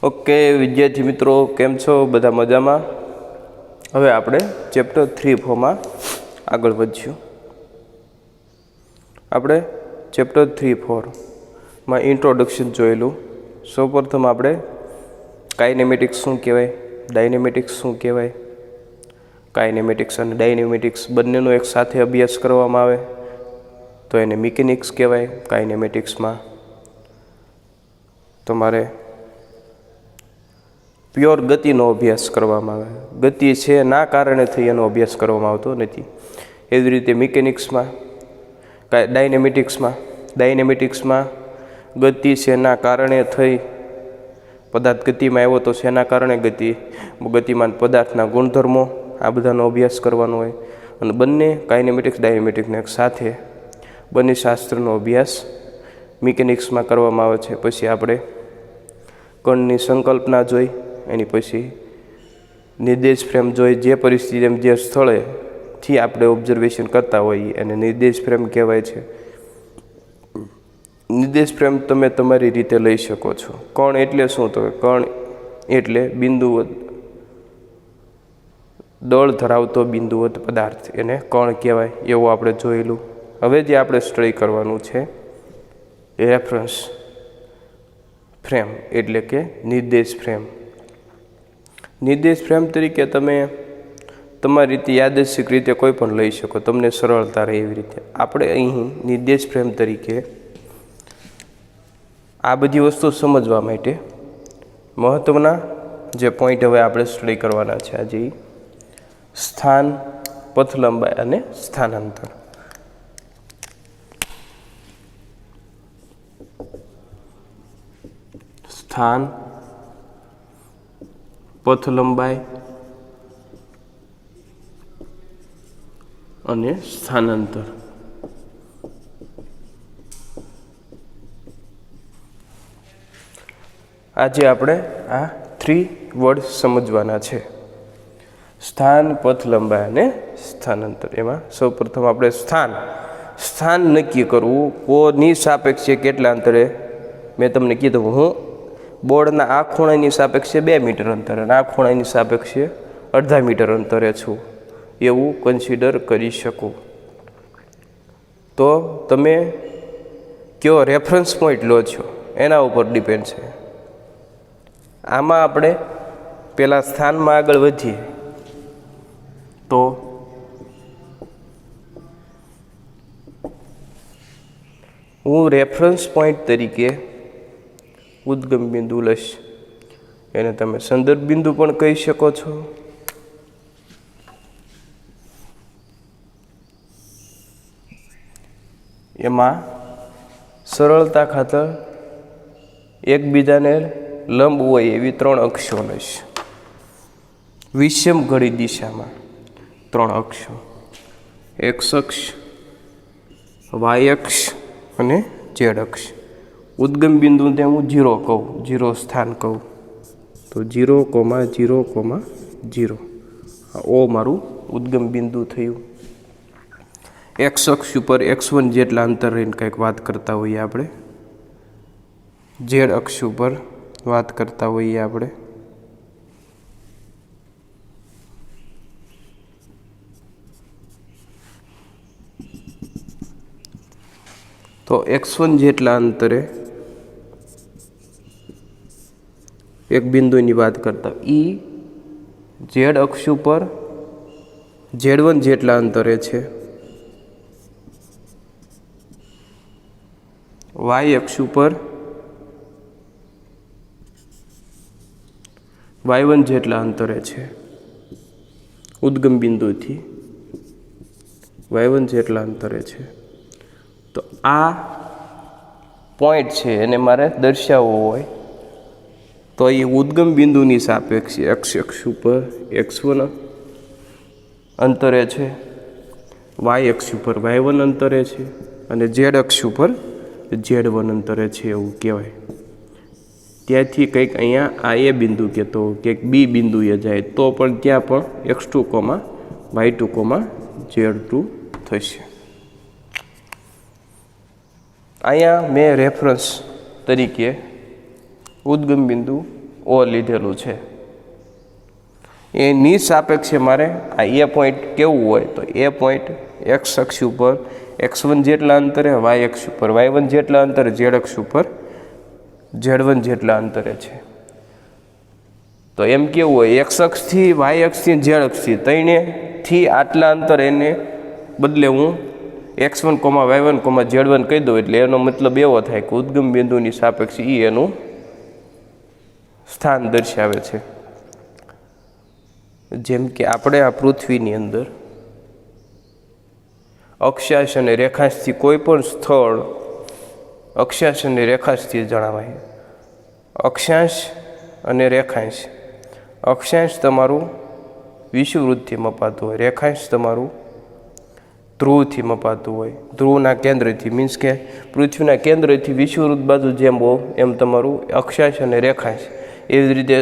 Okay વિદ્યાર્થી મિત્રો, કેમ છો? બધા મજામાં? હવે આપણે ચેપ્ટર 3-4માં આગળ વધીશું. આપણે ચેપ્ટર 3-4માં ઇન્ટ્રોડક્શન જોયેલું. સૌપ્રથમ આપણે કાઇનેમેટિક્સ શું કહેવાય, ડાયનેમેટિક્સ શું કહેવાય, કાઇનેમેટિક્સ અને ડાયનેમેટિક્સ બંનેનો એક સાથે અભ્યાસ કરવામાં આવે તો એને મિકેનિક્સ કહેવાય. કાઇનેમેટિક્સમાં તમારે પ્યોર ગતિનો અભ્યાસ કરવામાં આવે, ગતિ છે ના કારણે થઈ એનો અભ્યાસ કરવામાં આવતો નથી. એવી જ રીતે મિકેનિક્સમાં, ડાયનેમેટિક્સમાં ગતિ છે ના કારણે થઈ, પદાર્થ ગતિમાં આવ્યો તો શેના કારણે ગતિમાન પદાર્થના ગુણધર્મો, આ બધાનો અભ્યાસ કરવાનો હોય. અને બંને કાઇનેમેટિક્સ ડાયનેમેટિક્સને એક સાથે બંને શાસ્ત્રનો અભ્યાસ મિકેનિક્સમાં કરવામાં આવે છે. પછી આપણે કણની સંકલ્પના જોઈ, એની પછી નિર્દેશ ફ્રેમ જોઈ. જે પરિસ્થિતિ જે સ્થળેથી આપણે ઓબ્ઝર્વેશન કરતા હોઈએ એને નિર્દેશ ફ્રેમ કહેવાય છે. નિર્દેશ ફ્રેમ તમે તમારી રીતે લઈ શકો છો. કણ એટલે શું? તો કણ એટલે બિંદુવત દળ ધરાવતો બિંદુવત પદાર્થ, એને કણ કહેવાય. એવું આપણે જોયેલું. હવે જે આપણે સ્ટડી કરવાનું છે રેફરન્સ ફ્રેમ એટલે કે નિર્દેશ ફ્રેમ. નિર્દેશ ફ્રેમ તરીકે તમે તમારી રીતે યાદચ્છિક રીતે કોઈ પણ લઈ શકો, તમને સરળતા રહે એવી રીતે. આપણે અહીં નિર્દેશ ફ્રેમ તરીકે આ બધી વસ્તુ સમજવા માટે મહત્ત્વના જે પોઈન્ટ હવે આપણે સ્ટડી કરવાના છે આજે, સ્થાન, પથ લંબાઈ અને સ્થાનાંતર. સ્થાન, પથ લંબાઈ અને સ્થાનાંતર. આજે આપણે આ 3 વર્ડ સમજવાના છે: સ્થાન, પથ લંબાઈ અને સ્થાનાંતર. એમાં સૌપ્રથમ આપણે સ્થાન નક્કી કરવું. કોની સાપેક્ષે કેટલા અંતરે? મેં તમને કીધું, હું બોર્ડના આ ખૂણાની સાપેક્ષે 2 મીટર અંતરે અને આ ખૂણાની સાપેક્ષે 1/2 મીટર અંતરે છું એવું કન્સિડર કરી શકું. તો તમે કયો રેફરન્સ પોઈન્ટ લો છો એના ઉપર ડિપેન્ડ છે. આમાં આપણે પહેલાં સ્થાનમાં આગળ વધીએ તો હું રેફરન્સ પોઈન્ટ તરીકે ઉદ્ગમ બિંદુ લઈશ. એને તમે સંદર્ભ બિંદુ પણ કહી શકો છો. એમાં સરળતા ખાતર એકબીજાને લંબ હોય એવી 3 અક્ષો લઈશ. વિષમ ઘડી દિશામાં 3 અક્ષો: એક્સ અક્ષ, વાય અક્ષ અને ઝેડ અક્ષ. ઉદ્ગમ બિંદુને હું 0 કહું, 0 સ્થાન કહું તો 0,0,0. ઓ મારું ઉદ્ગમ બિંદુ થયું. એક્સ અક્ષ ઉપર x1 જેટલા અંતર રહીને કંઈક વાત કરતા હોઈએ આપણે, ઝેડ અક્ષ ઉપર વાત કરતા હોઈએ આપણે. તો x1 જેટલા અંતરે એક બિંદુની વાત કરતા, ઝેડ અક્ષ ઉપર Z1 જેટલા અંતરે છે, વાય અક્ષ ઉપર Y1 જેટલા અંતરે છે. ઉદ્ગમ બિંદુથી Y1 જેટલા અંતરે છે. તો આ પોઈન્ટ છે એને મારે દર્શાવવો હોય તો એ ઉદ્ગમ બિંદુની સાપેક્ષે અક્ષ ઉપર x1 અંતરે છે, વાય અક્ષ ઉપર Y1 અંતરે છે અને ઝેડ અક્ષ ઉપર Z1 અંતરે છે એવું કહેવાય. ત્યાંથી કંઈક અહીંયા આ એ બિંદુ કહેતો કંઈક બી બિંદુએ જાય તો પણ ત્યાં પણ x2, y2, z2 થશે. અહીંયા મેં રેફરન્સ તરીકે ઉદ્ગમ બિંદુ ઓ લીધેલું છે. એની સાપેક્ષે મારે આ એ પોઈન્ટ કેવું હોય તો એ પોઈન્ટ એક્સ અક્ષ ઉપર x1 જેટલા અંતરે, વાય અક્ષ ઉપર y1 જેટલા અંતરે, ઝેડ અક્ષ ઉપર z1 જેટલા અંતરે છે. તો એમ કેવું હોય એક્સ અક્ષથી, વાય અક્ષથી, ઝેડ અક્ષથી ત્રણેથી આટલા અંતર એને બદલે હું x1, y1, z1 કહી દઉં એટલે એનો મતલબ એવો થાય કે ઉદ્ગમ બિંદુની સાપેક્ષે એ એનું સ્થાન દર્શાવે છે. જેમ કે આપણે આ પૃથ્વીની અંદર અક્ષાંશ અને રેખાંશથી કોઈ પણ સ્થળ અક્ષાંશ અને રેખાંશથી જણાવાય. અક્ષાંશ અને રેખાંશ, અક્ષાંશ તમારું વિષુવવૃત્તથી મપાતું હોય, રેખાંશ તમારું ધ્રુવથી મપાતું હોય. ધ્રુવના કેન્દ્રથી મીન્સ કે પૃથ્વીના કેન્દ્રથી વિષુવવૃત્ત બાજુ જેમ હો એમ તમારું અક્ષાંશ અને રેખાંશ. એવી જ રીતે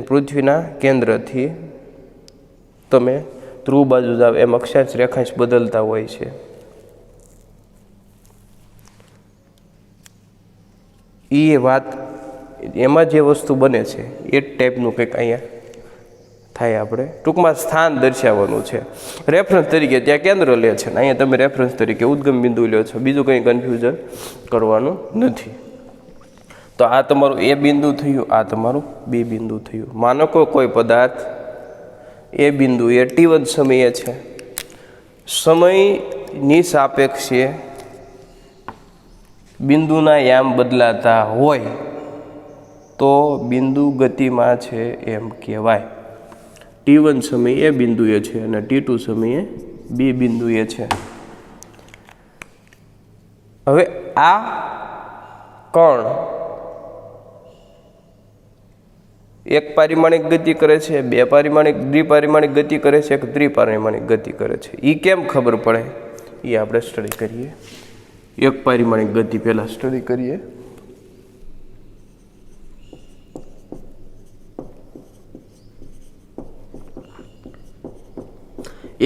પૃથ્વીના કેન્દ્રથી તમે ધ્રુવ બાજુ જાવ એમ અક્ષાંશ રેખાંશ બદલતા હોય છે. એ વાત એમાં જે વસ્તુ બને છે એ જ ટાઈપનું કંઈક અહીંયા થાય. આપણે ટૂંકમાં સ્થાન દર્શાવવાનું છે. રેફરન્સ તરીકે ત્યાં કેન્દ્ર લે છે ને અહીંયા તમે રેફરન્સ તરીકે ઉદ્ગમ બિંદુ લ્યો છો. બીજું કંઈ કન્ફ્યુઝન કરવાનું નથી. તો આ તમારું એ બિંદુ થયું, આ તમારું બી બિંદુ થયું. માનો કોઈ પદાર્થ એ બિંદુ એ t1 સમયે છે. સમયની સાપેક્ષે બિંદુના યામ બદલાતા હોય તો બિંદુ ગતિમાં છે એમ કહેવાય. t1 સમયે એ બિંદુએ છે અને t2 સમયે બી બિંદુએ છે. હવે આ કણ એક પારિમાણિક ગતિ કરે છે, બે પારિમાણિક દ્વિપારિમાણિક ગતિ કરે છે, એક ત્રિપારિમાણિક ગતિ કરે છે. એ કેમ ખબર પડે એ આપણે સ્ટડી કરીએ. એક પારિમાણિક ગતિ પહેલાં સ્ટડી કરીએ.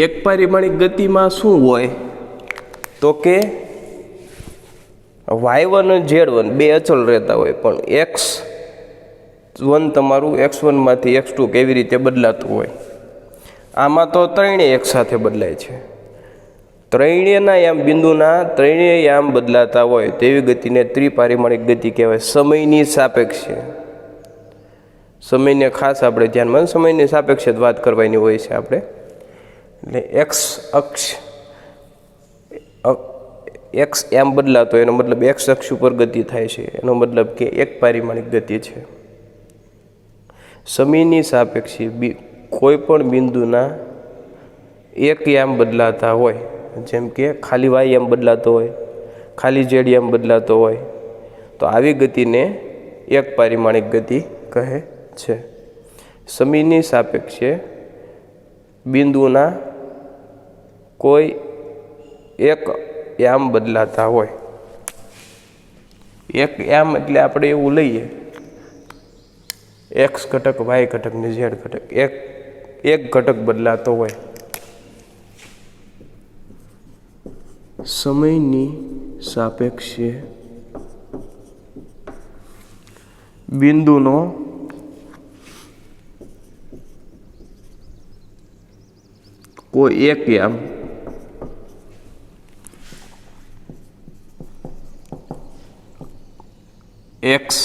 એક પારિમાણિક ગતિમાં શું હોય તો કે y1 અને z1 બે અચળ રહેતા હોય, પણ x1 તમારું x1 માંથી x2 કેવી રીતે બદલાતું હોય. આમાં તો ત્રણેય એક સાથે બદલાય છે. ત્રણેયના યામ બિંદુના ત્રણેય યામ બદલાતા હોય તેવી ગતિને ત્રિપારિમાણિક ગતિ કહેવાય. સમયની સાપેક્ષે, સમયને ખાસ આપણે ધ્યાનમાં સમયની સાપેક્ષે જ વાત કરવાની હોય છે આપણે. એટલે એક્સ એમ બદલાતો એનો મતલબ એક્સ અક્ષ ઉપર ગતિ થાય છે, એનો મતલબ કે એક પારિમાણિક ગતિ છે. સમયની સાપેક્ષે કોઈ પણ બિંદુના એક યામ બદલાતા હોય, જેમ કે ખાલી વાય યામ બદલાતો હોય, ખાલી ઝેડ યામ બદલાતો હોય, તો આવી ગતિને એક પારિમાણિક ગતિ કહે છે. સમયની સાપેક્ષે બિંદુના કોઈ એક યામ બદલાતા હોય. એક યામ એટલે આપણે એવું લઈએ એક્સ ઘટક, વાય ઘટક ને ઝેડ ઘટક. એક ઘટક બદલાતો હોય. સમયની સાપેક્ષે બિંદુનો કોઈ એક યામ એક્સ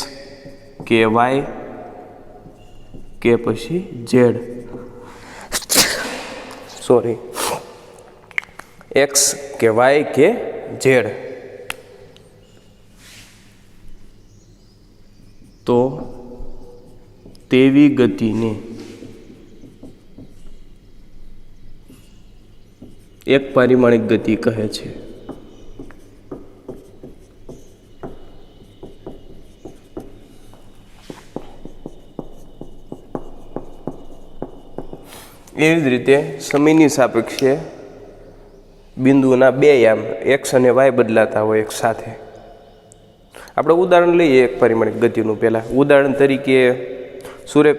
કે વાય કે પછી ઝેડ, એક્સ કે વાય કે ઝેડ, તો તેવી ગતિને એક પારિમાણિક ગતિ કહે છે. એવી જ રીતે સમયની સાપેક્ષે બિંદુના બે યામ એક્સ અને વાય બદલાતા હોય એક સાથે. આપણે ઉદાહરણ લઈએ એક પારિમાણિક ગતિનું. પહેલાં ઉદાહરણ તરીકે સૂર્ય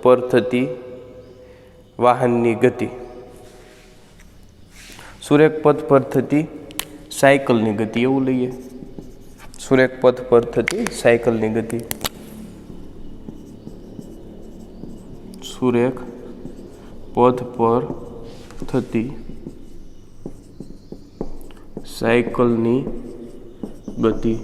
પર થતી વાહનની ગતિ, સૂર્યપથ પર થતી સાયકલની ગતિ એવું લઈએ. સૂર્યપથ પર થતી સાયકલની ગતિ. સુરેખ પથ પર થતી સાયકલની ગતિ.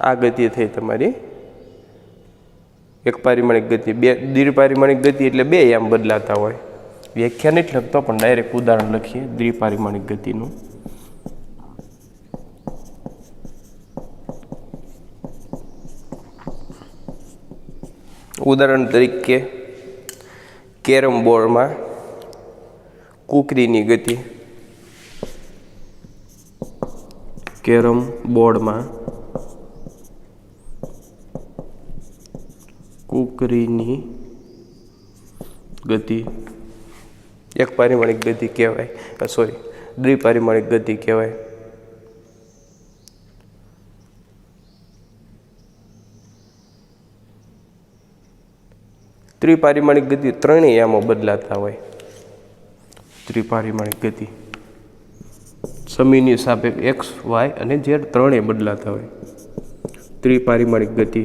આ ગતિ થઈ તમારી એક પારિમાણિક ગતિ. બે દ્વિપારિમાણિક ગતિ એટલે બે આમ બદલાતા હોય. વ્યાખ્યા નથી લખતો પણ ડાયરેક્ટ ઉદાહરણ લખીએ દ્વિપારિમાણિક ગતિનું. ઉદાહરણ તરીકે કેરમ બોર્ડમાં કૂકરીની ગતિ. કેરમ બોર્ડમાં કૂકરીની ગતિ એક પારિમાણિક ગતિ કહેવાય, સોરી દ્વિપારિમાણિક ગતિ કહેવાય. ત્રિપારિમાણિક ગતિ ત્રણેય આમાં બદલાતા હોય. ત્રિપારિમાણિક ગતિ સમયની સાપેક્ષ એક્સ વાય અને ઝેડ ત્રણેય બદલાતા હોય. ત્રિપારિમાણિક ગતિ.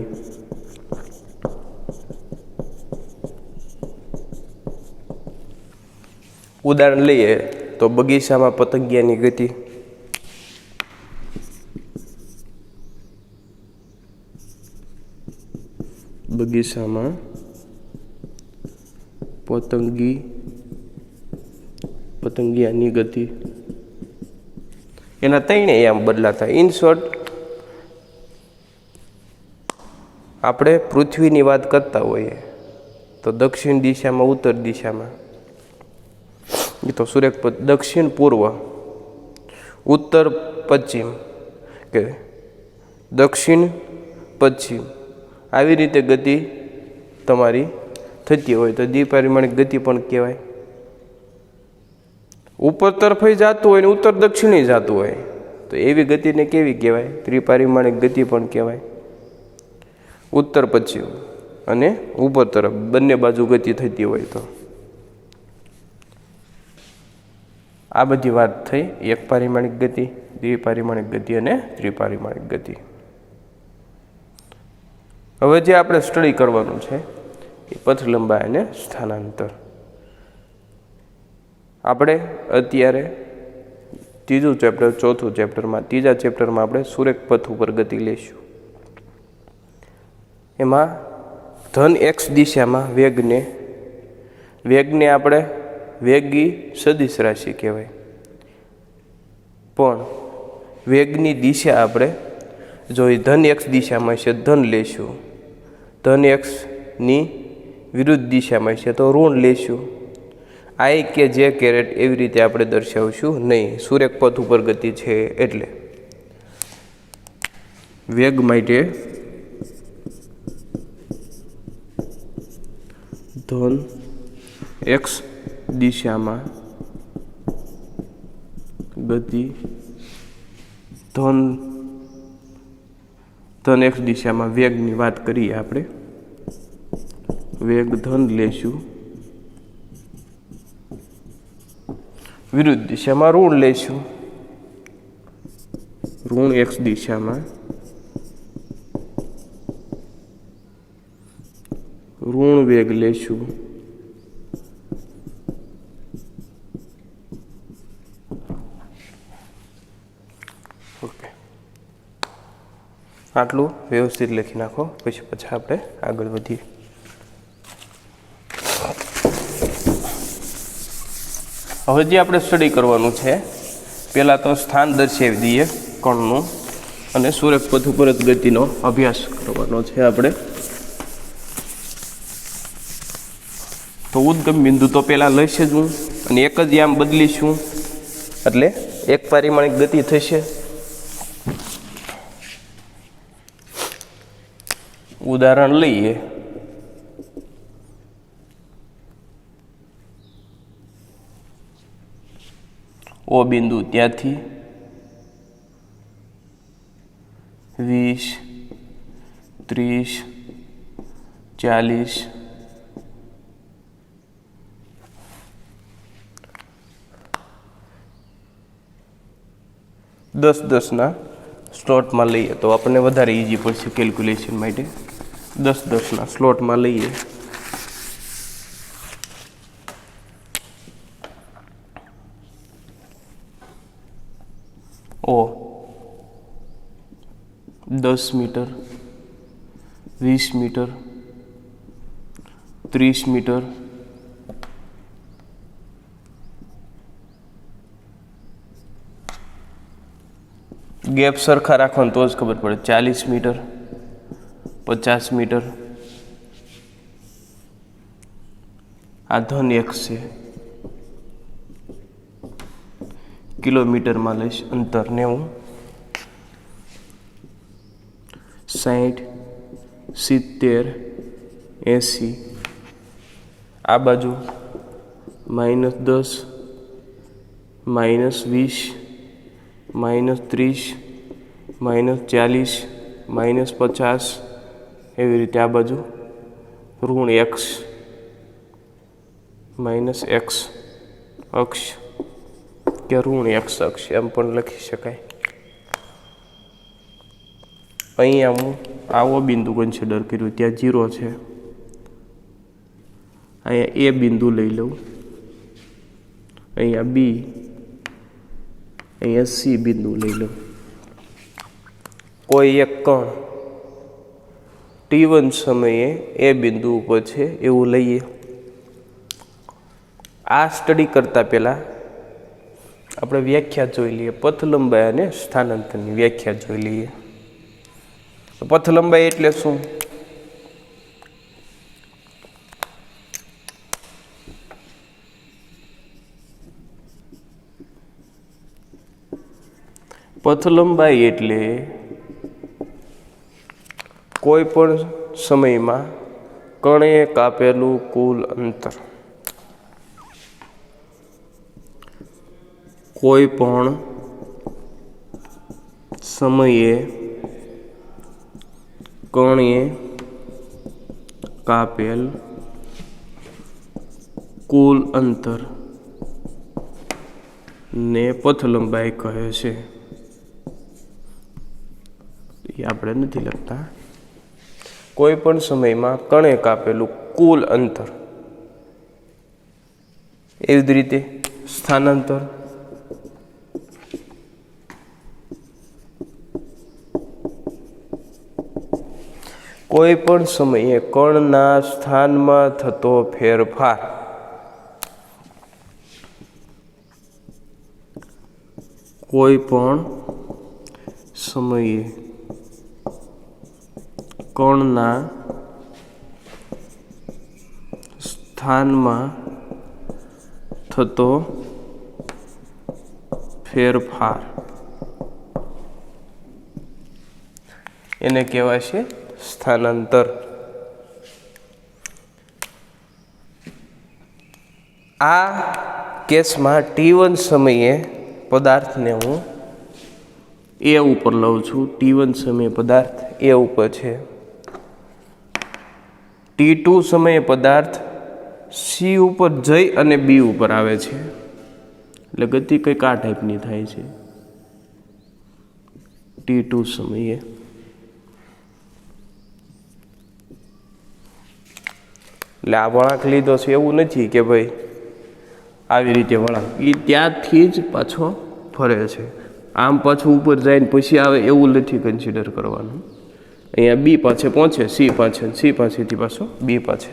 ઉદાહરણ લઈએ તો બગીચામાં પતંગિયાની ગતિ. બગીચામાં પતંગિયાની ગતિ એના ત્રણેય આમ બદલાતા. ઇન શોર્ટ આપણે પૃથ્વીની વાત કરતા હોઈએ તો દક્ષિણ દિશામાં, ઉત્તર દિશામાં, એ તો સૂર્યપથ દક્ષિણ પૂર્વ, ઉત્તર પશ્ચિમ કે દક્ષિણ પશ્ચિમ આવી રીતે ગતિ તમારી થતી હોય તો દ્વિપારિમાણિક ગતિ પણ કહેવાય. ઉપર તરફે જતું હોય ને ઉત્તર દક્ષિણે જતું હોય તો એવી ગતિને કેવી કહેવાય? ત્રિપારિમાણિક ગતિ પણ કહેવાય. ઉત્તર પશ્ચિમ અને ઉપર તરફ બંને બાજુ ગતિ થતી હોય તો આ બધી વાત થઈ એક પારિમાણિક ગતિ, દ્વિપારિમાણિક ગતિ અને ત્રિપારિમાણિક ગતિ. હવે જે આપણે સ્ટડી કરવાનું છે એ પથ લંબાઈ અને સ્થાનાંતર. આપણે અત્યારે ત્રીજું ચેપ્ટર, ચોથું ચેપ્ટરમાં, ત્રીજા ચેપ્ટરમાં આપણે સુરેખ પથ ઉપર ગતિ લઈશું. એમાં ધન એક્સ દિશામાં વેગને આપણે વેગી સદિશ રાશિ કહેવાય, પણ વેગની દિશા આપણે જો એ ધન એક્સ દિશામાં છે ધન લેશું, ધન એક્સની વિરુદ્ધ દિશામાં છે તો ઋણ લેશું. આઈ કે જે કેરેટ એવી રીતે આપણે દર્શાવશું નહીં. સુરેખ પથ ઉપર ગતિ છે એટલે વેગ માટે ધન એક્સ દિશામાં ગતિ, ધન એક્સ દિશામાં વેગની વાત કરીએ આપણે. વેગ ધન લેશું, વિરુદ્ધ દિશામાં ઋણ લેશું. ઋણ એક્સ દિશામાં ઋણ વેગ લેશું. ઓકે, આટલું વ્યવસ્થિત લખી નાખો, પછી આપણે આગળ વધીએ. હવે જે આપણે સ્ટડી કરવાનું છે, પહેલાં તો સ્થાન દર્શાવી દઈએ કણનું અને સુરેખ પથ ઉપર જ ગતિનો અભ્યાસ કરવાનો છે આપણે. તો ઉદ્ગમ બિંદુ તો પહેલાં લઈશ જ હું અને એક જ આમ બદલીશું એટલે એક પારિમાણિક ગતિ થશે. ઉદાહરણ લઈએ ઓ બિંદુ ત્યાંથી 20, 30, 40 10-10 સ્લોટમાં લઈએ તો આપણને વધારે ઇઝી પડશે કેલ્ક્યુલેશન માટે. 10-10 સ્લોટમાં લઈએ. ઓ 10 મીટર, 20 મીટર, 30 મીટર, ગેપ સરખા રાખવાનું તો જ ખબર પડે. 40 મીટર, 50 મીટર. આ ધન x છે. કિલોમીટરમાં લઈશ અંતર 90, 60, 70, 80. આ બાજુ -10, -20, -30, -40, -50. એવી રીતે આ બાજુ ઋણ x -x અક્ષ કે ઋણ x અક્ષ એમ પણ લખી શકાય. અહીંયા હું આવો બિંદુ કન્સિડર કર્યું, ત્યાં 0 છે. અહીંયા એ બિંદુ લઈ લઉં, અહીંયા B, અહીંયા C બિંદુ લઈ લઉં. કોઈ એક કણ t1 સમયે એ બિંદુ ઉપર છે એવું લઈએ. આ સ્ટડી કરતાં પહેલાં આપણે વ્યાખ્યા જોઈ લઈએ. પથ લંબાઈ અને સ્થાનાંતરની વ્યાખ્યા જોઈ લઈએ. પથ લંબાઈ એટલે શું? પથ લંબાઈ એટલે કોઈ પણ સમયમાં કણે કાપેલું કુલ અંતર. કોઈ પણ સમયે કણે કાપેલ કુલ અંતર ને પથ લંબાઈ કહે છે. એ આપણે નથી લખતા. કોઈ પણ સમયમાં કણે કાપેલું કુલ અંતર. એવી જ રીતે સ્થાનાંતર. કોઈ પણ સમયે કણના સ્થાનમાં થતો ફેરફાર. કોઈ પણ સમયે કણના સ્થાનમાં થતો ફેરફાર એને કહેવાય છે સ્થાનાંતર. આ કેસમાં t1 સમયે પદાર્થને હું એ ઉપર લઉં છું. t1 સમયે પદાર્થ એ ઉપર છે. t2 સમયે પદાર્થ C ઉપર જઈ અને B ઉપર આવે છે. એટલે ગતિ કંઈક આ ટાઈપની થાય છે. t2 સમયે એટલે આ વળાંક લીધો છે એવું નથી કે ભાઈ આવી રીતે વળાંક, એ ત્યાંથી જ પાછો ફરે છે. આમ પાછું ઉપર જઈને પછી આવે એવું નથી કન્સિડર કરવાનું. અહીંયા B પાસે પહોંચે, C પાસે, C પાસેથી પાછો B પાસે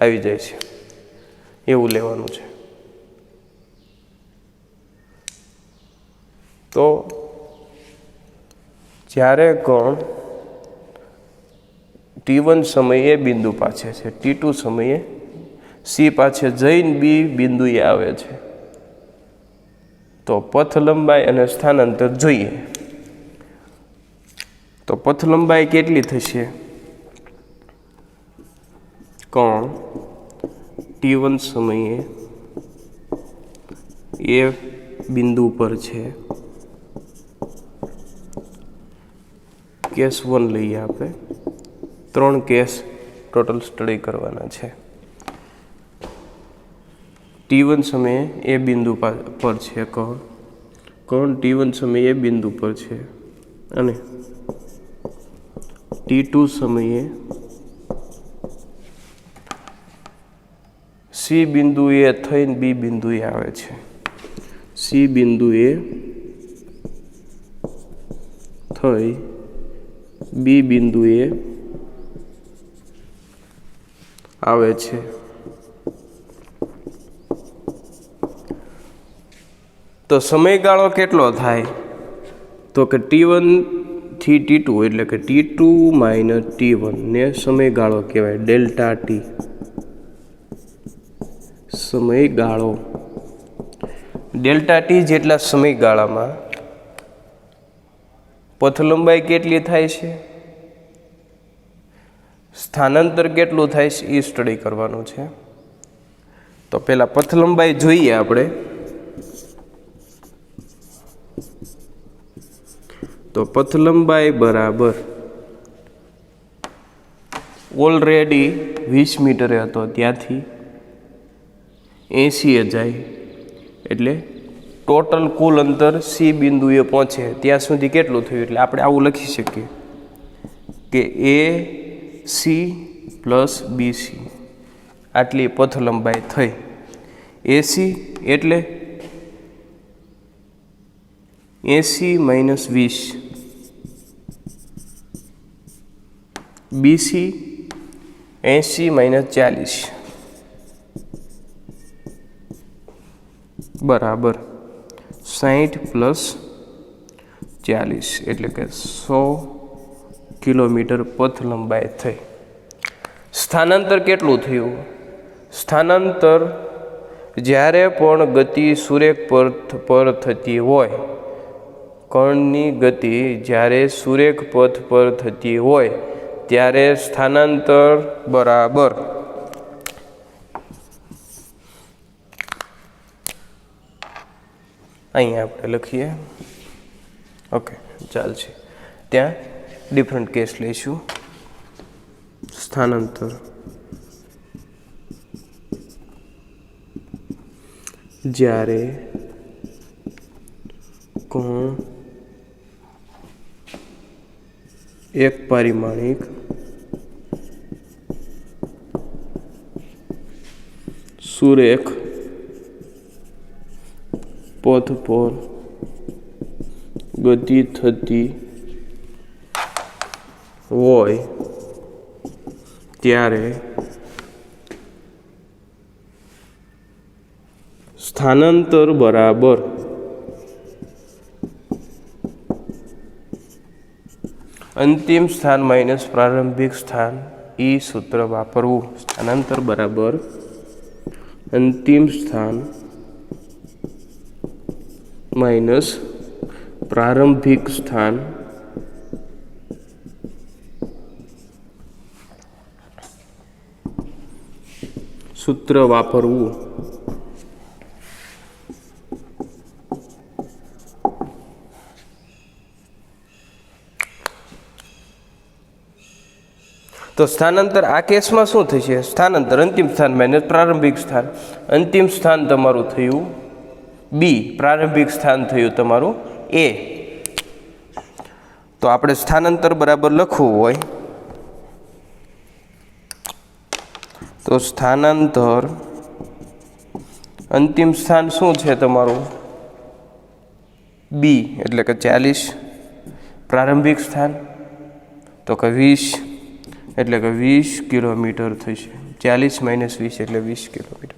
આવી જાય છે એવું લેવાનું છે. તો જ્યારે કણ t1 સમયે બિંદુ પાસે છે, t2 સમયે C પાસે જઈને B બિંદુએ આવે છે, તો પથ લંબાઈ અને સ્થાનાંતર જોઈએ. તો પથ લંબાઈ કેટલી થશે? કણ t1 સમયે એ બિંદુ પર છે. કેસ 1 લઈએ આપણે. 3 કેસ ટોટલ સ્ટડી કરવાના છે. t1 સમયે એ બિંદુ પર છે કણ t1 સમયે એ બિંદુ પર છે અને t2 સમયે સી બિંદુએ થઈને બી બિંદુએ આવે છે, સી બિંદુએ થઈ બી બિંદુએ આવે છે. તો સમયગાળો કેટલો થાય? તો કે T1 થી T2 એટલે કે T2 માઇનસ T1 ને સમયગાળો કહેવાય, ડેલ્ટા ટી સમયગાળો. ડેલ્ટા ટી જેટલા સમયગાળામાં પથ લંબાઈ કેટલી થાય છે, સ્થાનાંતર કેટલું થાય છે એ સ્ટડી કરવાનું છે. તો પહેલાં પથ લંબાઈ જોઈએ આપણે. તો પથ લંબાઈ બરાબર ઓલરેડી 20 મીટરે હતો, ત્યાંથી 80 જાય એટલે ટોટલ કુલ અંતર સી બિંદુએ પહોંચે ત્યાં સુધી કેટલું થયું? એટલે આપણે આવું લખી શકીએ કે એ સી પ્લસ બીસી આટલી પથ લંબાઈ થઈ. એસી એટલે 80 માઇનસ 20, બીસી 80 માઇનસ 40 બરાબર 60 પ્લસ 40 એટલે કે 100 કિલોમીટર પથ લંબાઈ થઈ. સ્થાનાંતર કેટલું થયું? સ્થાનાંતર જ્યારે પણ ગતિ સુરેખ પથ પર થતી હોય, કણની ગતિ જ્યારે સુરેખ પથ પર થતી હોય ત્યારે સ્થાનાંતર બરાબર અહીંયા આપણે લખીએ. ઓકે, ચાલશે. ત્યાં ડિફરન્ટ કેસ લઈશું. સ્થાનાંતર જ્યારે કોણ એક પારિમાણિક સુરેખ પથ પર ગતિ થતી હોય ત્યારે સ્થાનાંતર બરાબર અંતિમ સ્થાન માઇનસ પ્રારંભિક સ્થાન. એ સૂત્ર વાપરવું. સ્થાનાંતર બરાબર અંતિમ સ્થાન માઇનસ પ્રારંભિક સ્થાન સૂત્ર વાપરવું. તો સ્થાનાંતર આ કેસમાં શું થશે? સ્થાનાંતર અંતિમ સ્થાન માઇનસ પ્રારંભિક સ્થાન. અંતિમ સ્થાન તમારું થયું બી, પ્રારંભિક સ્થાન થયું તમારું એ. તો આપણે સ્થાનાંતર બરાબર લખવું હોય તો સ્થાનાંતર અંતિમ સ્થાન શું છે તમારું? બી એટલે કે 40. પ્રારંભિક સ્થાન તો કે 20 એટલે કે 20 કિલોમીટર થશે. 40 માઇનસ 20 એટલે 20 કિલોમીટર.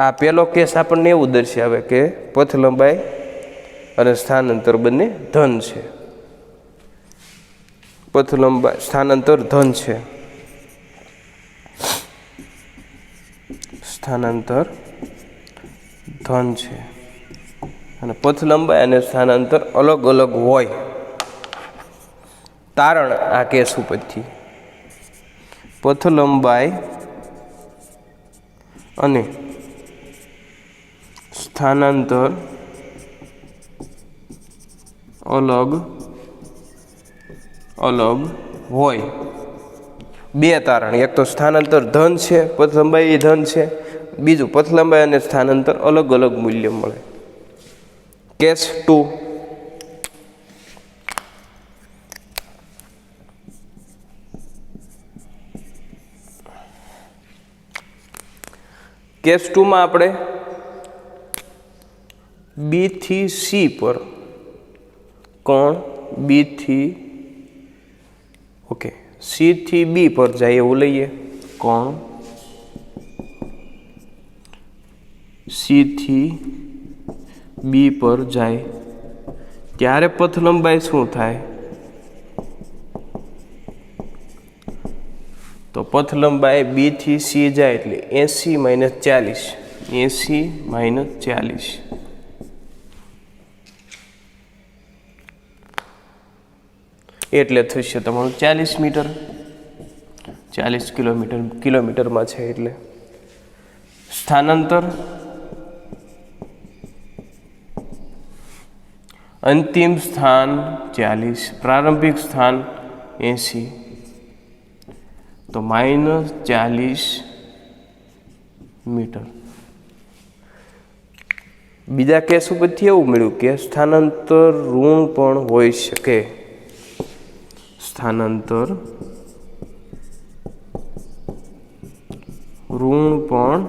આ પહેલો કેસ આપણને એવું દર્શાવે કે પથ લંબાઈ અને સ્થાનાંતર બંને ધન છે. પથ લંબાઈ સ્થાનાંતર ધન છે. સ્થાનાંતર ધન છે અને પથ લંબાઈ અને સ્થાનાંતર અલગ અલગ હોય. તારણ આ કેસ ઉપરથી પથ લંબાઈ અને સ્થાનાંતર અલગ અલગ હોય. બે તારણ, એક તો સ્થાનાંતર ધન છે, પથ લંબાઈ ધન છે. બીજું પથ લંબાઈ અને સ્થાનાંતર અલગ અલગ મૂલ્ય મળે. કેસ 2 કેસ 2માં આપણે બી થી સી પર કોણ બી થી સી થી બી પર જાય એવું લઈએ. કોણ સી થી બી પર જાય ત્યારે પથ લંબાઈ શું થાય? તો પથ લંબાઈ બી થી સી જાય એટલે 80 - 40. 80 - 40 એટલે થશે તમારું 40 મીટર. 40 કિલોમીટરમાં છે એટલે સ્થાનાંતર અંતિમ સ્થાન 40, પ્રારંભિક સ્થાન 80, તો -40 મીટર. બીજા કેસ ઉપરથી એવું મળ્યું કે સ્થાનાંતર ઋણ પણ હોઈ શકે. સ્થાનાંતર ઋણ પણ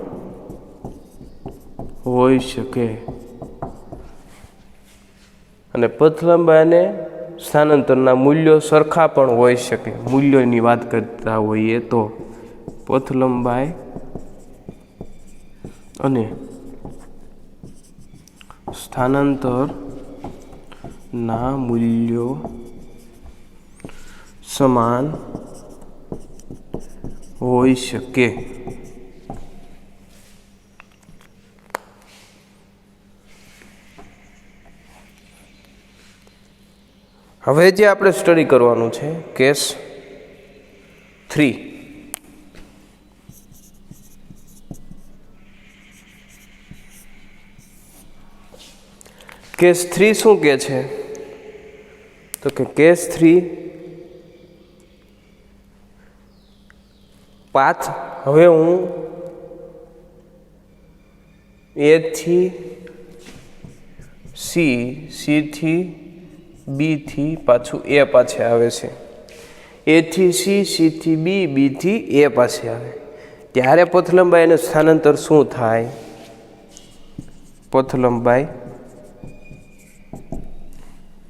હોઈ શકે અને પથ લંબાઈ અને સ્થાનાંતરના મૂલ્યો સરખા પણ હોઈ શકે. મૂલ્યોની વાત કરતા હોઈએ તો પથ લંબાઈ અને સ્થાનાંતરના મૂલ્યો સમાન હોઈ શકે. હવે જે આપણે સ્ટડી કરવાનું છે કેસ 3. કેસ 3 શું કહે છે? તો કે કેસ 3 પાથ. હવે હું એ થી સી, સી થી બી થી પાછું એ પાસે આવે છે, એ થી સી, સી થી બી, બી થી એ પાસે આવે ત્યારે પથ લંબાઈ અને સ્થાનાંતર શું થાય? પથ લંબાઈ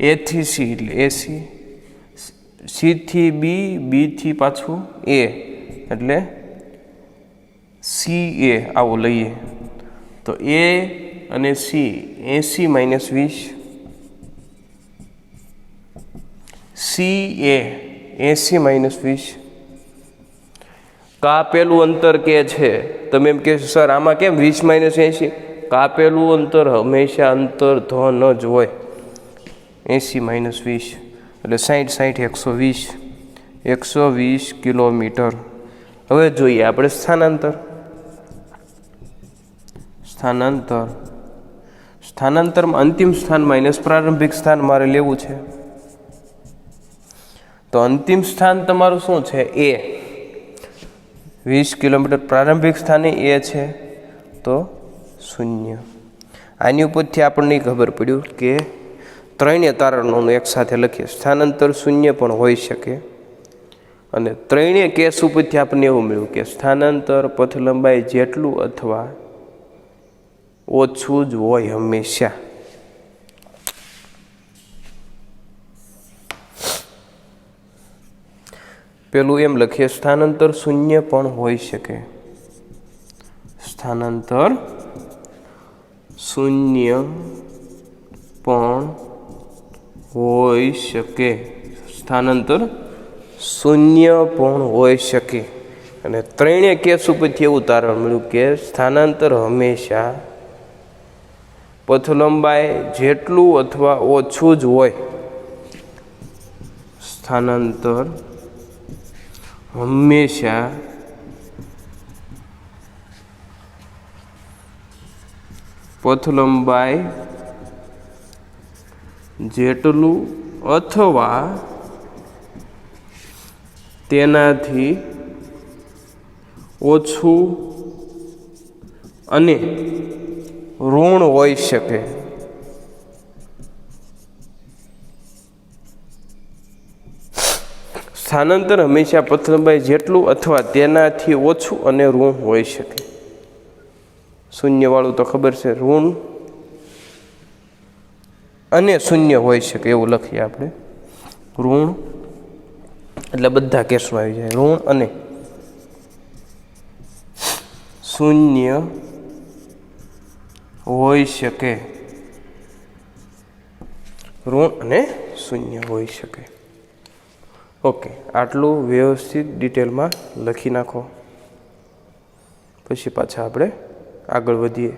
એ થી સી એટલે એસી, સી થી બી, બી થી પાછું એ એટલે સી એ આવું લઈએ તો એ અને સી 80 - 20, સી એ 80 - 20. કાપેલું અંતર કે છે. તમે એમ કહેશો સર આમાં કેમ 20 - 80? કાપેલું અંતર હંમેશા અંતર ધન જ હોય. 80 - 20 એટલે 60 60 120, 120 કિલોમીટર. હવે જોઈએ આપણે સ્થાનાંતર. સ્થાનાંતરમાં અંતિમ સ્થાન માઇનસ પ્રારંભિક સ્થાન મારે લેવું છે. તો અંતિમ સ્થાન તમારું શું છે? એ 20 કિલોમીટર. પ્રારંભિક સ્થાને એ છે તો 0. આની ઉપરથી આપણને ખબર પડ્યું કે ત્રણેય તારણોનું એકસાથે લખીએ. સ્થાનાંતર 0 પણ હોઈ શકે અને ત્રણેય કેસ ઉપરથી આપણને એવું મળ્યું કે સ્થાનાંતર પથ લંબાઈ જેટલું અથવા ઓછું જ હોય હંમેશા. પેલું એમ લખીએ સ્થાનાંતર 0 પણ હોઈ શકે. સ્થાનાંતર 0 પણ હોઈ શકે. સ્થાનાંતર 0 પણ હોઈ શકે અને ત્રણેય કેસ ઉપરથી એવું તારણ મળ્યું કે સ્થાનાંતર હંમેશા પથ લંબાઈ જેટલું અથવા ઓછું જ હોય. સ્થાનાંતર હંમેશા પથ લંબાઈ જેટલું અથવા તેનાથી ઓછું અને ઋણ હોઈ શકે. સ્થાનાંતર હંમેશા પથ લંબાઈ જેટલું અથવા તેનાથી ઓછું અને ઋણ હોઈ શકે. શૂન્યવાળું તો ખબર છે, ઋણ અને શૂન્ય હોઈ શકે એવું લખીએ આપણે. ઋણ એટલે બધા કેસમાં આવી જાય, ઋણ અને શૂન્ય હોઈ શકે, ઋણ અને શૂન્ય હોઈ શકે. ઓકે, આટલું વ્યવસ્થિત ડિટેલમાં લખી નાખો. પછી પાછા આપણે આગળ વધીએ.